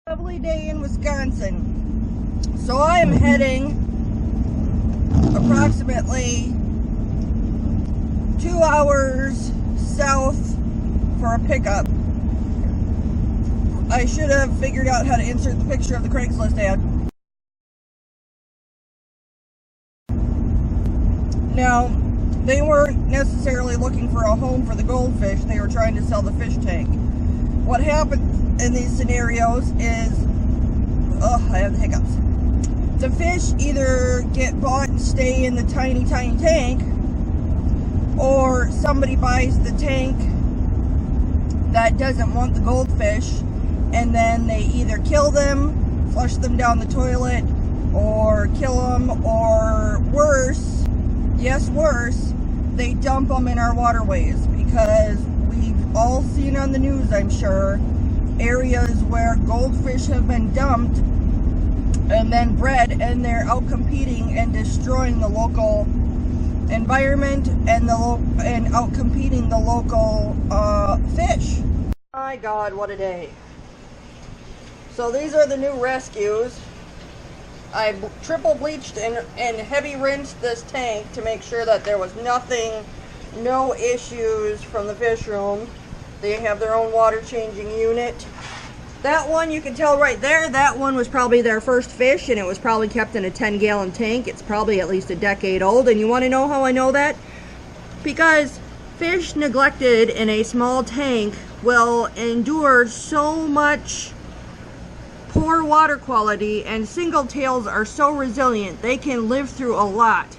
Lovely day in Wisconsin. So I am heading approximately 2 hours south for a pickup. I should have figured out how to insert the picture of the Craigslist ad. Now, they weren't necessarily looking for a home for the Goldfish, they were trying to sell the fish tank. What happens in these scenarios is, I have the hiccups. The fish either get bought and stay in the tiny tank, or somebody buys the tank that doesn't want the goldfish, and then they either kill them, flush them down the toilet, or kill them, or worse, yes worse, they dump them in our waterways, because we've all seen on the news, I'm sure, areas where goldfish have been dumped and then bred, and they're out competing and destroying the local environment and out competing the local fish. My God, what a day. So these are the new rescues. I triple bleached and heavy rinsed this tank to make sure that there was no issues from the fish room. They have their own water changing unit. That one, you can tell right there, that one was probably their first fish, and it was probably kept in a 10-gallon tank. It's probably at least a decade old. And you want to know how I know that? Because fish neglected in a small tank will endure so much poor water quality, and single tails are so resilient they can live through a lot.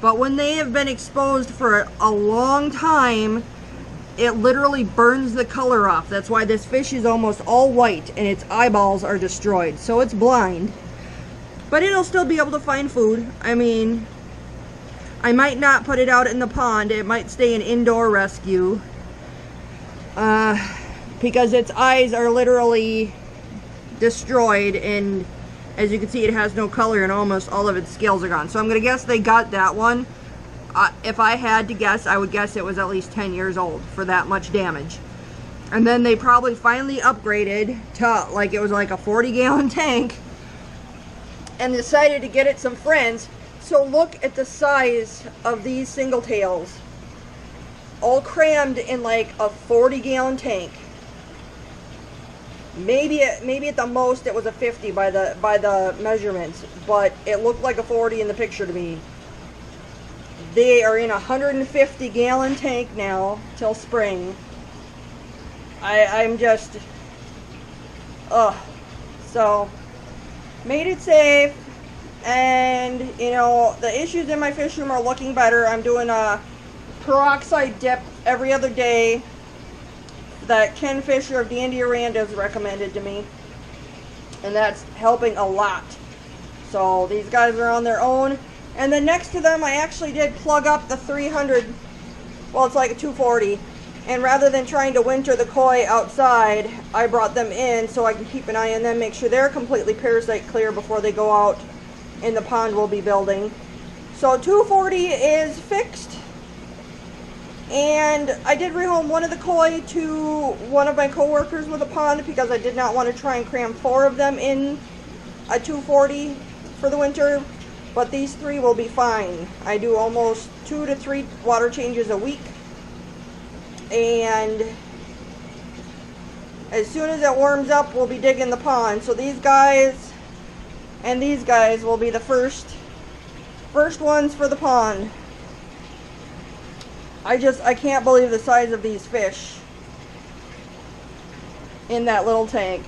But when they have been exposed for a long time, it literally burns the color off. That's why this fish is almost all white and its eyeballs are destroyed. So it's blind. But it'll still be able to find food. I mean, I might not put it out in the pond. It might stay an indoor rescue. Because its eyes are literally destroyed, and as you can see, it has no color and almost all of its scales are gone. So I'm going to guess they got that one. If I had to guess, I would guess it was at least 10 years old for that much damage. And then they probably finally upgraded to, like, it was like a 40-gallon tank and decided to get it some friends. So look at the size of these single tails, all crammed in like a 40-gallon tank. Maybe at the most it was a 50 by the measurements, but it looked like a 40 in the picture to me. They are in a 150-gallon tank now till spring. I'm just, so made it safe, and you know, the issues in my fish room are looking better. I'm doing a peroxide dip every other day that Ken Fisher of Dandy Aranda's recommended to me, and that's helping a lot. So these guys are on their own. And then next to them, I actually did plug up the 300, well, it's like a 240, and rather than trying to winter the koi outside, I brought them in so I can keep an eye on them, make sure they're completely parasite clear before they go out in the pond we'll be building. So 240 is fixed. And I did rehome one of the koi to one of my co-workers with a pond, because I did not want to try and cram 4 of them in a 240 for the winter. But these 3 will be fine. I do almost 2 to 3 water changes a week. And as soon as it warms up, we'll be digging the pond. So these guys and these guys will be the first ones for the pond. I can't believe the size of these fish in that little tank.